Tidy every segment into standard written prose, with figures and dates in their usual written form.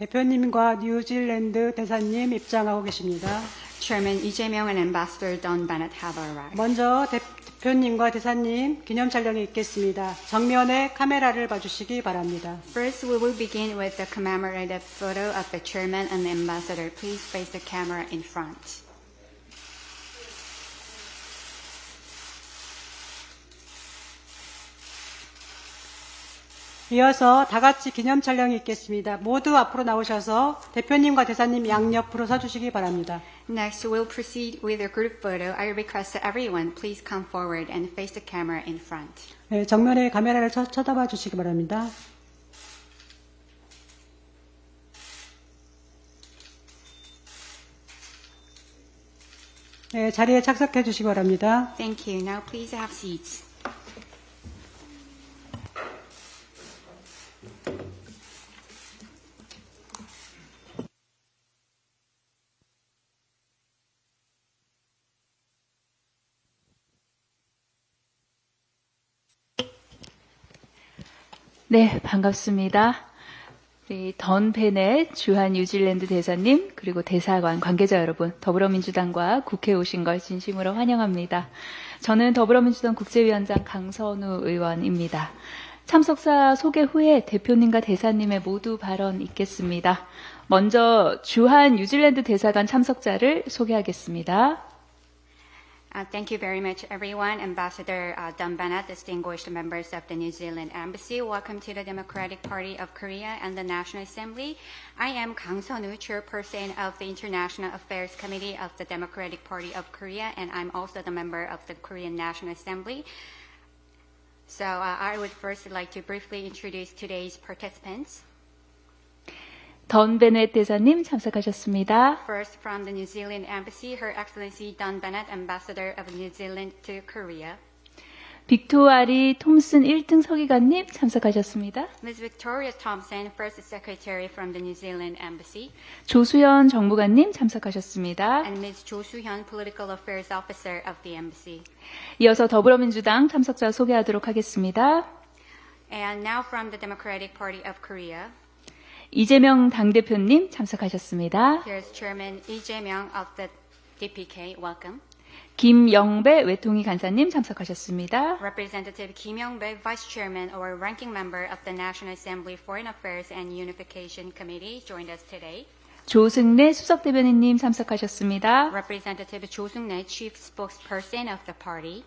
대표님과 뉴질랜드 대사님 입장하고 계십니다. Chairman Lee Jae-myung and Ambassador Don Bennett have arrived. 먼저 대표님과 대사님 기념 촬영이 있겠습니다. 정면에 카메라를 봐주시기 바랍니다. First, we will begin with the commemorative photo of the chairman and the ambassador. Please face the camera in front. 이어서 다 같이 기념 촬영이 있겠습니다. 모두 앞으로 나오셔서 대표님과 대사님 양옆으로 서주시기 바랍니다. Next, we'll proceed with a group photo. I request that everyone please come forward and face the camera in front. 네, 정면에 카메라를 쳐다봐 주시기 바랍니다. 네, 자리에 착석해 주시기 바랍니다. Thank you. Now please have seats. 네, 반갑습니다. 우리 던 베넷 주한 뉴질랜드 대사님 그리고 대사관 관계자 여러분, 더불어민주당과 국회에 오신 걸 진심으로 환영합니다. 저는 더불어민주당 국제위원장 강선우 의원입니다. 참석자 소개 후에 대표님과 대사님의 모두 발언 있겠습니다. 먼저 주한 뉴질랜드 대사관 참석자를 소개하겠습니다. Thank you very much, everyone. Ambassador Don Bennett, distinguished members of the New Zealand Embassy, welcome to the Democratic Party of Korea and the National Assembly. I am Kang Seon-woo, chairperson of the International Affairs Committee of the Democratic Party of Korea, and I'm also the member of the Korean National Assembly. So I would first like to briefly introduce today's participants. 던 베넷 대사님 참석하셨습니다. First, from the New Zealand Embassy, Her Excellency Don Bennett, Ambassador of New Zealand to Korea. 빅토아리 톰슨 1등 서기관님 참석하셨습니다. Ms. Victoria Thompson, First Secretary from the New Zealand Embassy. 조수연 정무관님 참석하셨습니다. And Ms. Jo Soo-hyun, Political Affairs Officer of the Embassy. 이어서 더불어민주당 참석자 소개하도록 하겠습니다. And now from the Democratic Party of Korea. 이재명 당대표님 참석하셨습니다. Here's Chairman Lee Jae-myung of the DPK. Welcome. 김영배 외통위 간사님 참석하셨습니다. Representative Kim Young-bae, Vice Chairman or Ranking Member of the National Assembly Foreign Affairs and Unification Committee, joined us today. 조승래 수석대변인님 참석하셨습니다. Representative Jo Seung-rae, Chief Spokesperson of the party.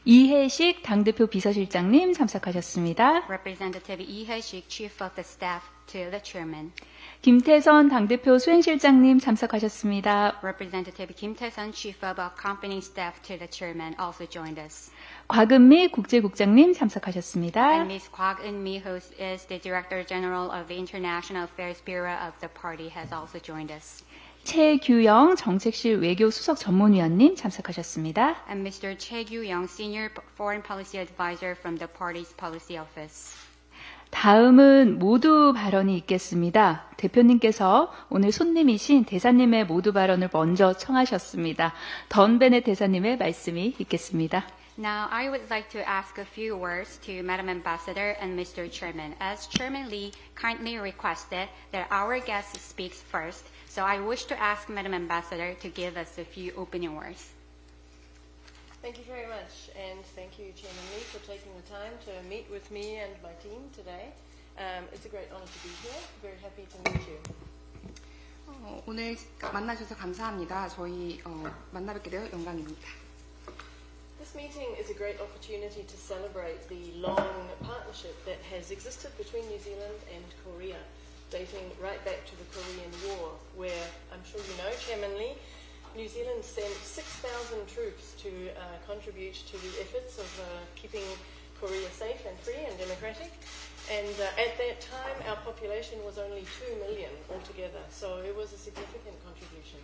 이해식 당대표 비서실장님 참석하셨습니다. Representative Lee Hae-sik, Chief of the Staff to the Chairman. 김태선 당대표 수행실장님 참석하셨습니다. Representative Kim Tae-sun, Chief of Accompanying Staff to the Chairman, also joined us. 곽은미 국제국장님 참석하셨습니다. And Ms. Kwak Eun-mi, who is the Director General of the International Affairs Bureau of the party, has also joined us. 최규영 정책실 외교 수석 전문위원님 참석하셨습니다. And Mr. Choi Gyu-young, Senior Foreign Policy Advisor from the party's Policy Office. 다음은 모두 발언이 있겠습니다. 대표님께서 오늘 손님이신 대사님의 모두 발언을 먼저 청하셨습니다. 던 베넷 대사님의 말씀이 있겠습니다. Now, I would like to ask a few words to Madam Ambassador and Mr. Chairman. As Chairman Lee kindly requested that our guest speaks first, so I wish to ask Madam Ambassador to give us a few opening words. Thank you very much, and thank you, Chairman Lee, for taking the time to meet with me and my team today. It's a great honor to be here. Very happy to meet you. 오늘 만나주셔서 감사합니다. 저희 만나뵙게 되어 영광입니다. This meeting is a great opportunity to celebrate the long partnership that has existed between New Zealand and Korea, dating right back to the Korean War, where, I'm sure you know, Chairman Lee, New Zealand sent 6,000 troops to contribute to the efforts of keeping Korea safe and free and democratic. And at that time, our population was only 2 million altogether, so it was a significant contribution.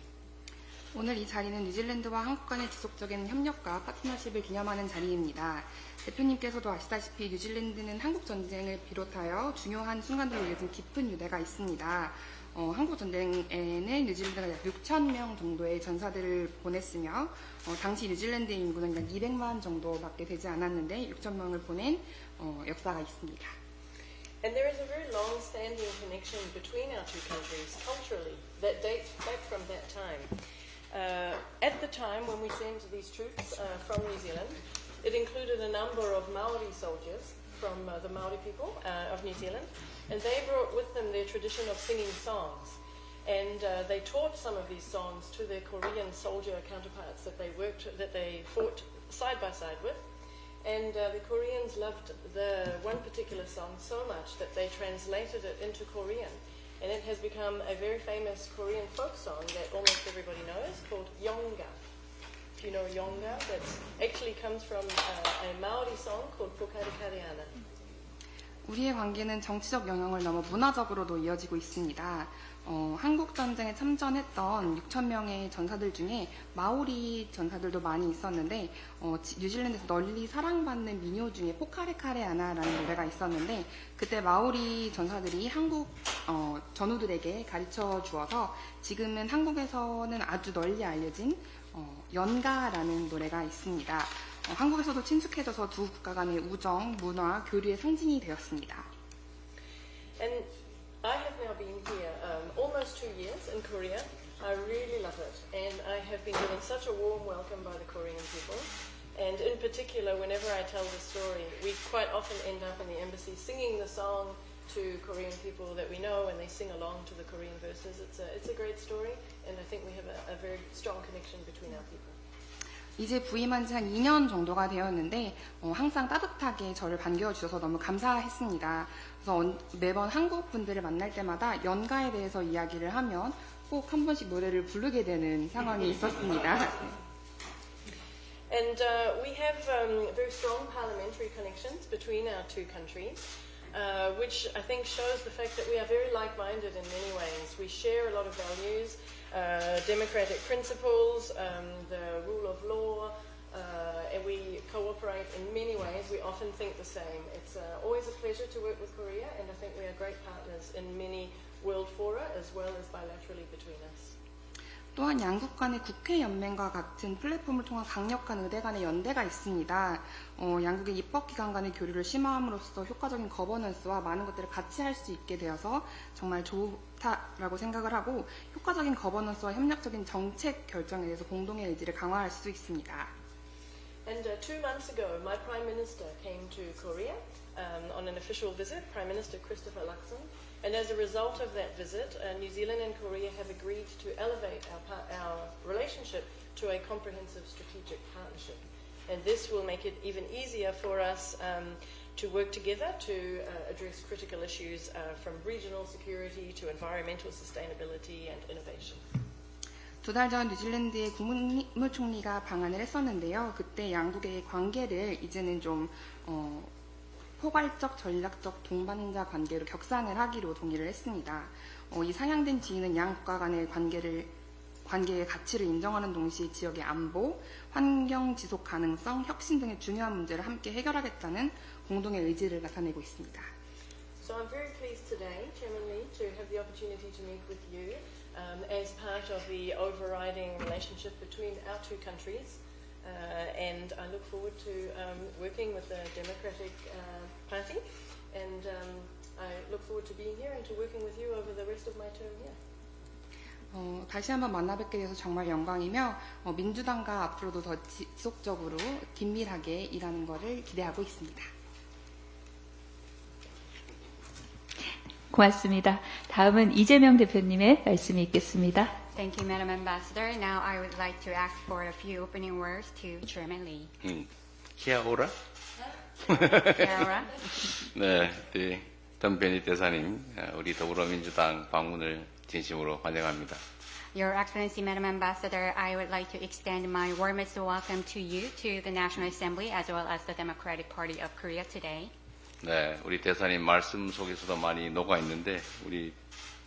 오늘 이 자리는 뉴질랜드와 한국 간의 지속적인 협력과 파트너십을 기념하는 자리입니다. 대표님께서도 아시다시피 뉴질랜드는 한국 전쟁을 비롯하여 중요한 순간들로 이어진 깊은 유대가 있습니다. 한국 전쟁에는 뉴질랜드가 약 6,000명 정도의 전사들을 보냈으며 당시 뉴질랜드의 인구는 약 200만 정도밖에 되지 않았는데 6,000명을 보낸 역사가 있습니다. And there is a very long-standing connection between our two countries culturally that dates back from that time. At the time when we sent these troops from New Zealand, it included a number of Maori soldiers from the Maori people of New Zealand, and they brought with them their tradition of singing songs. And they taught some of these songs to their Korean soldier counterparts that they fought side by side with. And the Koreans loved the one particular song so much that they translated it into Korean. And it has become a very famous Korean folk song that almost everybody knows, called Yonga. If you know Yonga, that actually comes from a Maori song called Pokarekariana. 우리의 관계는 정치적 영역을 넘어 문화적으로도 이어지고 있습니다. 한국 전쟁에 참전했던 6,000명의 전사들 중에 마오리 전사들도 많이 있었는데 뉴질랜드에서 널리 사랑받는 민요 중에 포카레카레아나라는 노래가 있었는데 그때 마오리 전사들이 한국 전우들에게 가르쳐 주어서 지금은 한국에서는 아주 널리 알려진 연가라는 노래가 있습니다. 한국에서도 친숙해져서 두 국가 간의 우정, 문화, 교류의 상징이 되었습니다. And I have now been here almost 2 years in Korea. I really love it, and I have been given such a warm welcome by the Korean people. And in particular, whenever I tell the story, we quite often end up in the embassy singing the song to Korean people that we know, and they sing along to the Korean verses. It's a great story, and I think we have a very strong connection between our people. 이제 부임한 지 한 2년 정도가 되었는데 항상 따뜻하게 저를 반겨주셔서 너무 감사했습니다. 그래서 매번 한국 분들을 만날 때마다 연가에 대해서 이야기를 하면 꼭 한 번씩 노래를 부르게 되는 상황이 있었습니다. And we have very strong parliamentary connections between our two countries, which I think shows the fact that we are very like-minded in many ways. We share a lot of values. Democratic principles, the rule of law, and we cooperate in many ways. We often think the same. It's always a pleasure to work with Korea, and I think we are great partners in many world fora as well as bilaterally between us. 또한 양국 간의 국회 연맹과 같은 플랫폼을 통한 강력한 의대 간의 연대가 있습니다. 양국의 입법기관 간의 교류를 심화함으로써 효과적인 거버넌스와 많은 것들을 같이 할 수 있게 되어서 정말 좋다라고 생각을 하고 효과적인 거버넌스와 협력적인 정책 결정에 대해서 공동의 의지를 강화할 수 있습니다. And 2 months ago, my Prime Minister came to Korea on an official visit, Prime Minister Christopher Luxon. And as a result of that visit, New Zealand and Korea have agreed to elevate our relationship to a comprehensive strategic partnership. And this will make it even easier for us to work together to address critical issues from regional security to environmental sustainability and innovation. 2달 전 뉴질랜드의 국무총리가 방한을 했었는데요. 그때 양국의 관계를 이제는 좀 포괄적, 전략적 동반자 관계로 격상을 하기로 동의를 했습니다. 이 상향된 지위는 양 국가 간의 관계의 가치를 인정하는 동시에 지역의 안보, 환경 지속 가능성, 혁신 등의 중요한 문제를 함께 해결하겠다는 공동의 의지를 나타내고 있습니다. So I'm very pleased today, Chairman Lee, to have the opportunity to meet with you as part of the overriding relationship between our two countries. And I look forward to working with the Democratic Party, and I look forward to being here and to working with you over the rest of my term here. 다시 한번 만나뵙게 돼서 정말 영광이며 민주당과 앞으로도 더 지속적으로 긴밀하게 일하는 것을 기대하고 있습니다. 고맙습니다. 다음은 이재명 대표님의 말씀이 있겠습니다. Thank you, Madam Ambassador. Now I would like to ask for a few opening words to Chairman Lee. Kia ora. Kia ora. 네, 던 베니 대사님, 우리 더불어민주당 방문을 진심으로 환영합니다. Your Excellency, Madam Ambassador, I would like to extend my warmest welcome to you, to the National Assembly, as well as the Democratic Party of Korea today. 네, 우리 대사님 말씀 속에서도 많이 녹아 있는데 우리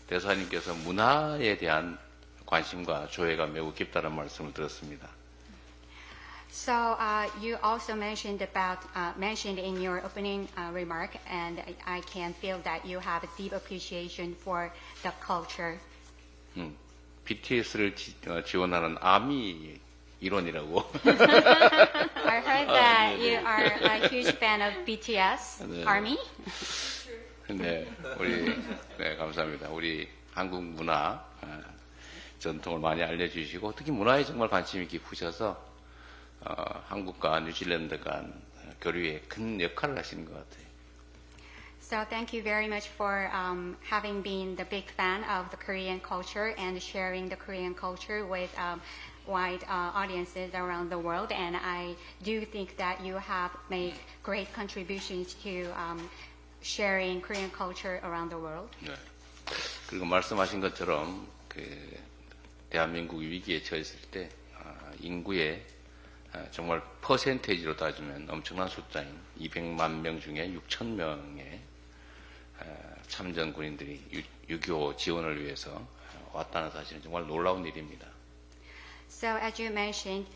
대사님께서 문화에 대한 관심과 조예가 매우 깊다는 말씀을 들었습니다. So you also mentioned in your opening remark, and I can feel that you have a deep appreciation for the culture. BTS를 지원하는 아미 이론이라고. I heard that you are a huge fan of BTS, 네. Army. 네, 네, 감사합니다. 우리 한국 문화, 전통을 많이 알려주시고, 특히 문화에 정말 관심이 깊으셔서, 한국과 뉴질랜드 간 교류에 큰 역할을 하시는 것 같아요. So thank you very much for having been the big fan of the Korean culture and sharing the Korean culture with wide audiences around the world. And I do think that you have made great contributions to sharing Korean culture around the world. 네. 그리고 말씀하신 것처럼 대한민국이 위기에 처했을 때 인구의 정말 퍼센테이지로 따지면 엄청난 숫자인 200만 명 중에 6천 명의 참전 군인들이 6.25 지원을 위해서 왔다는 사실은 정말 놀라운 일입니다. So as you mentioned,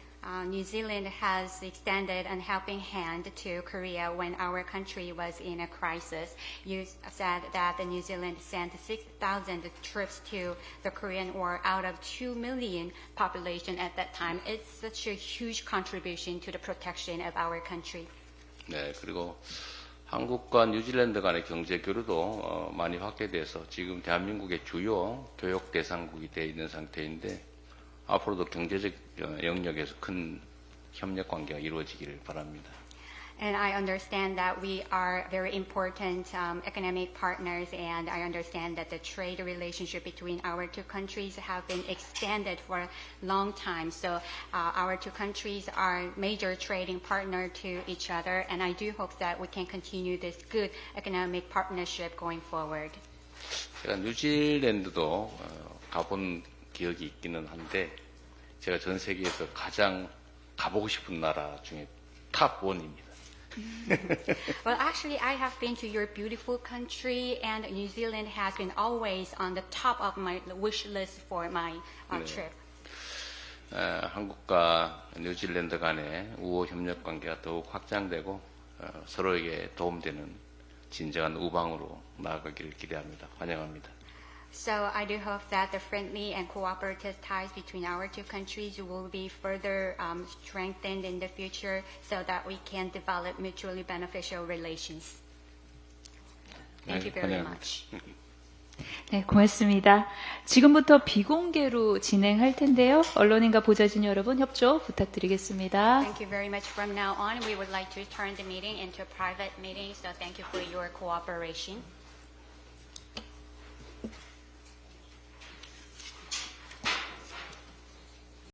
New Zealand has extended a helping hand to Korea when our country was in a crisis. You said that New Zealand sent 6,000 troops to the Korean War out of 2 million population at that time. It's such a huge contribution to the protection of our country. 네, 그리고 한국과 뉴질랜드 간의 경제 교류도 많이 확대돼서 지금 대한민국의 주요 교역 대상국이 되어 있는 상태인데 앞으로도 경제적 영역에서 큰 협력 관계가 이루어지기를 바랍니다. And I understand that we are very important economic partners, and I understand that the trade relationship between our two countries have been extended for a long time. So our two countries are major trading partner to each other, and I do hope that we can continue this good economic partnership going forward. 제가 뉴질랜드도 가본 기억이 있기는 한데 제가 전 세계에서 가장 가보고 싶은 나라 중에 탑 1입니다. Well, actually, I have been to your beautiful country, and New Zealand has been always on the top of my wish list for my trip. 한국과 뉴질랜드 간의 우호 협력 관계가 더욱 확장되고 서로에게 도움되는 진정한 우방으로 나아가기를 기대합니다. 환영합니다. So I do hope that the friendly and cooperative ties between our two countries will be further strengthened in the future so that we can develop mutually beneficial relations. Thank you very much. 네, 고맙습니다. 지금부터 비공개로 진행할 텐데요. 언론인과 보좌진 여러분 협조 부탁드리겠습니다. Thank you very much. From now on, we would like to turn the meeting into a private meeting, so thank you for your cooperation.